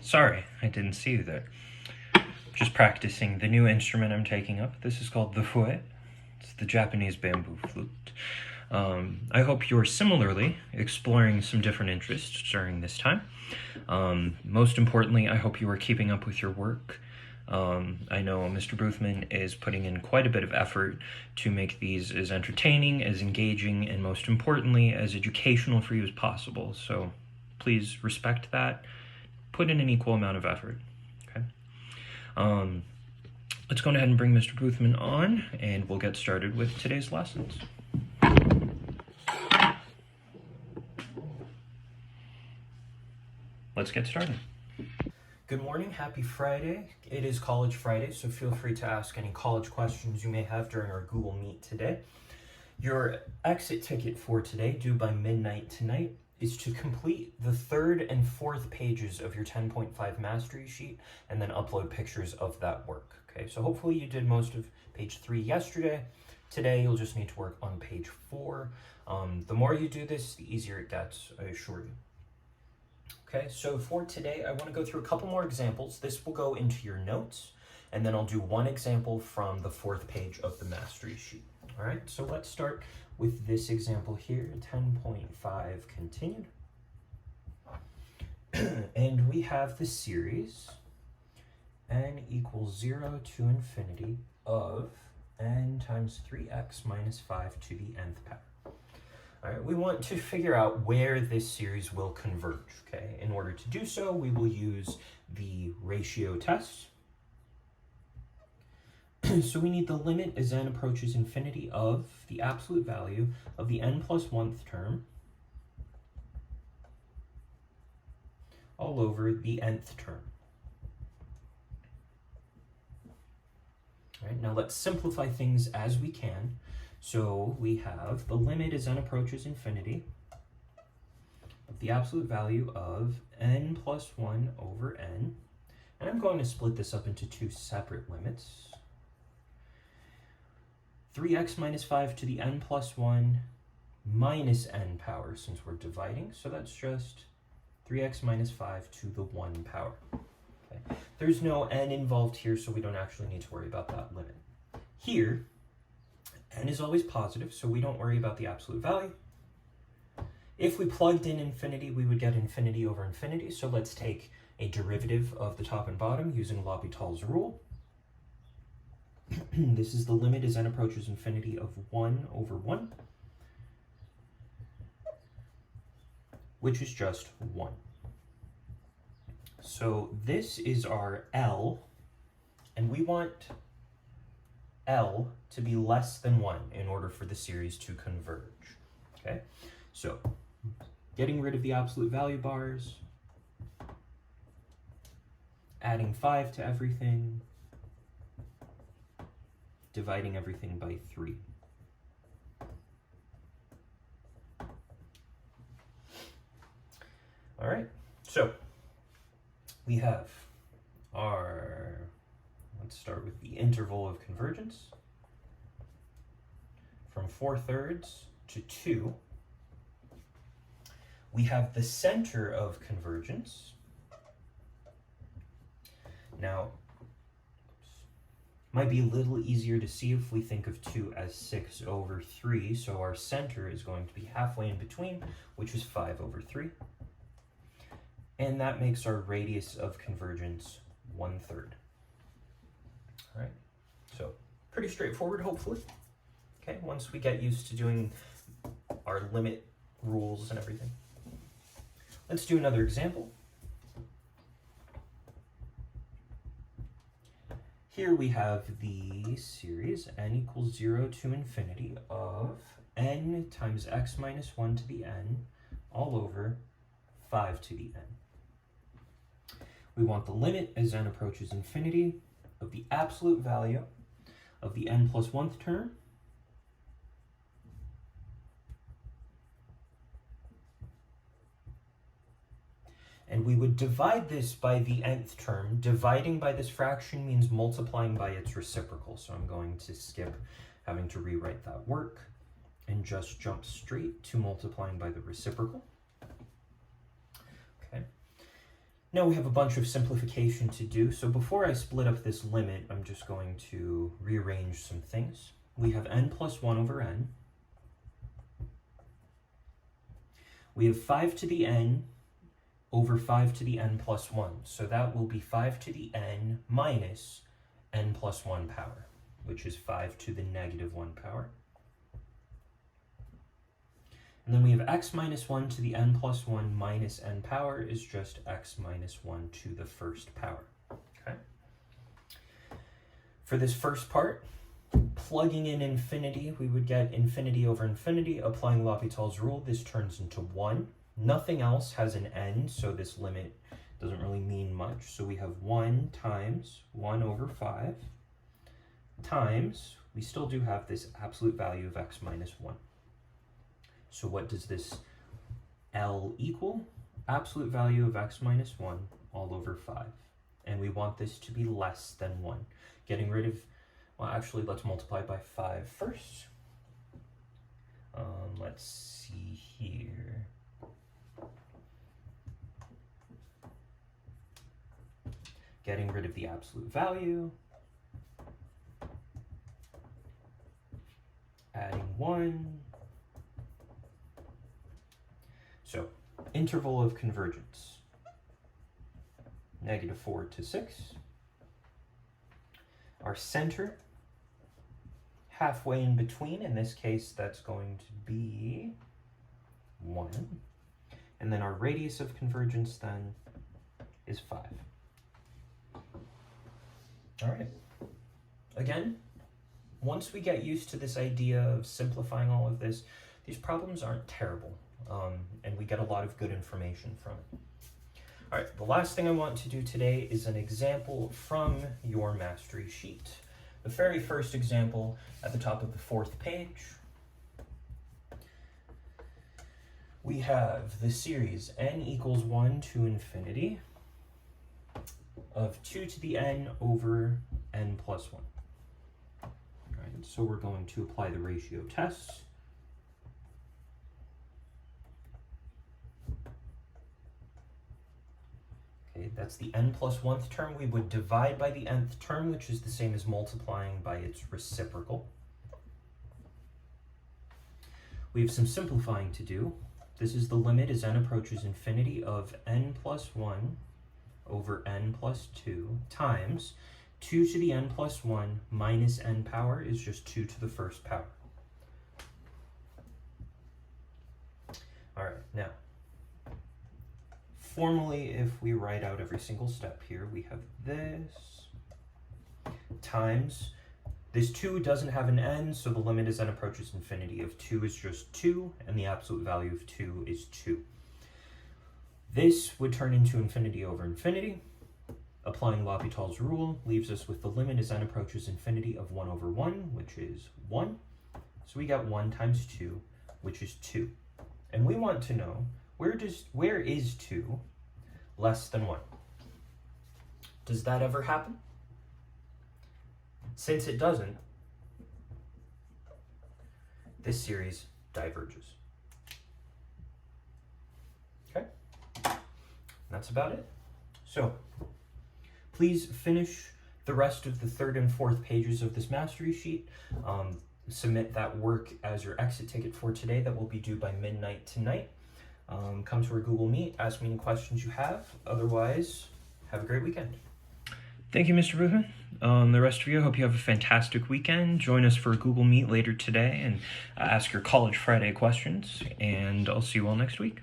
Sorry, I didn't see you there. Just practicing the new instrument I'm taking up. This is called the fue. It's the Japanese bamboo flute. I hope you're similarly exploring some different interests during this time. Most importantly, I hope you are keeping up with your work. I know Mr. Boothman is putting in quite a bit of effort to make these as entertaining, as engaging, and most importantly, as educational for you as possible. So please respect that. Put in an equal amount of effort. Okay. Let's go ahead and bring Mr. Boothman on, and we'll get started with today's lessons. Let's get started. Good morning, happy Friday. It is College Friday, so feel free to ask any college questions you may have during our Google Meet today. Your exit ticket for today, due by midnight tonight, is to complete the third and fourth pages of your 10.5 mastery sheet and then upload pictures of that work. Okay, so hopefully you did most of page 3 yesterday. Today you'll just need to work on page 4. The more you do this, the easier it gets, I assure you. Okay, so for today, I want to go through a couple more examples. This will go into your notes, and then I'll do one example from the 4th page of the mastery sheet. All right, so let's start with this example here, 10.5 continued. And we have the series n equals 0 to infinity of n times 3x minus 5 to the nth power. All right, we want to figure out where this series will converge, okay? In order to do so, we will use the ratio test. So we need the limit as n approaches infinity of the absolute value of the n plus 1th term all over the nth term. All right, now let's simplify things as we can. So we have the limit as n approaches infinity of the absolute value of n plus 1 over n. And I'm going to split this up into two separate limits. 3x minus 5 to the n plus 1 minus n power, since we're dividing. So that's just 3x minus 5 to the 1 power. Okay. There's no n involved here, so we don't actually need to worry about that limit. Here, n is always positive, so we don't worry about the absolute value. If we plugged in infinity, we would get infinity over infinity. So let's take a derivative of the top and bottom using L'Hopital's rule. This is the limit as n approaches infinity of 1 over 1, which is just 1. So this is our L, and we want L to be less than 1 in order for the series to converge. Okay, so getting rid of the absolute value bars, adding 5 to everything, dividing everything by 3. All right, so we have our, let's start with the interval of convergence. From 4/3 to 2, we have the center of convergence. Now, might be a little easier to see if we think of 2 as 6 over 3, so our center is going to be halfway in between, which is 5 over 3. And that makes our radius of convergence 1/3. All right, so pretty straightforward, hopefully. Okay, once we get used to doing our limit rules and everything. Let's do another example. Here we have the series n equals 0 to infinity of n times x minus 1 to the n all over 5 to the n. We want the limit as n approaches infinity of the absolute value of the n plus 1th term and we would divide this by the nth term. Dividing by this fraction means multiplying by its reciprocal, so I'm going to skip having to rewrite that work and just jump straight to multiplying by the reciprocal. Okay. Now we have a bunch of simplification to do. So before I split up this limit, I'm just going to rearrange some things. We have n plus 1 over n. We have 5 to the n over 5 to the n plus 1. So that will be 5 to the n minus n plus 1 power, which is 5 to the negative 1 power. And then we have x minus 1 to the n plus 1 minus n power is just x minus 1 to the first power. Okay. For this first part, plugging in infinity, we would get infinity over infinity. Applying L'Hopital's rule, this turns into 1. Nothing else has an end, so this limit doesn't really mean much. So we have 1 times 1 over 5 times, we still do have this absolute value of x minus 1. So what does this L equal? Absolute value of x minus 1 all over 5. And we want this to be less than 1. Getting rid of, well, actually, let's multiply by 5 first. Let's see here. Getting rid of the absolute value. Adding 1. So, interval of convergence, -4 to 6. Our center, halfway in between, in this case that's going to be 1. And then our radius of convergence then is 5. All right. Again, once we get used to this idea of simplifying all of this, these problems aren't terrible. And we get a lot of good information from it. All right, the last thing I want to do today is an example from your mastery sheet. The very first example at the top of the 4th page, we have the series n equals 1 to infinity of 2 to the n over n plus 1. All right, so we're going to apply the ratio test. Okay, that's the n plus 1th term. We would divide by the nth term, which is the same as multiplying by its reciprocal. We have some simplifying to do. This is the limit as n approaches infinity of n plus 1 over n plus 2 times 2 to the n plus 1 minus n power is just 2 to the first power. All right, now, formally, if we write out every single step here, we have this times, this 2 doesn't have an n, so the limit as n approaches infinity of 2 is just 2, and the absolute value of 2 is 2. This would turn into infinity over infinity. Applying L'Hopital's rule leaves us with the limit as n approaches infinity of 1 over 1, which is 1. So we got 1 times 2, which is 2. And we want to know, where is 2 less than 1? Does that ever happen? Since it doesn't, this series diverges. Okay? That's about it. So, please finish the rest of the 3rd and 4th pages of this mastery sheet. Submit that work as your exit ticket for today. That will be due by midnight tonight. Come to our Google Meet, ask me any questions you have. Otherwise, have a great weekend. Thank you, Mr. Buchman. The rest of you, I hope you have a fantastic weekend. Join us for a Google Meet later today and ask your College Friday questions, and I'll see you all next week.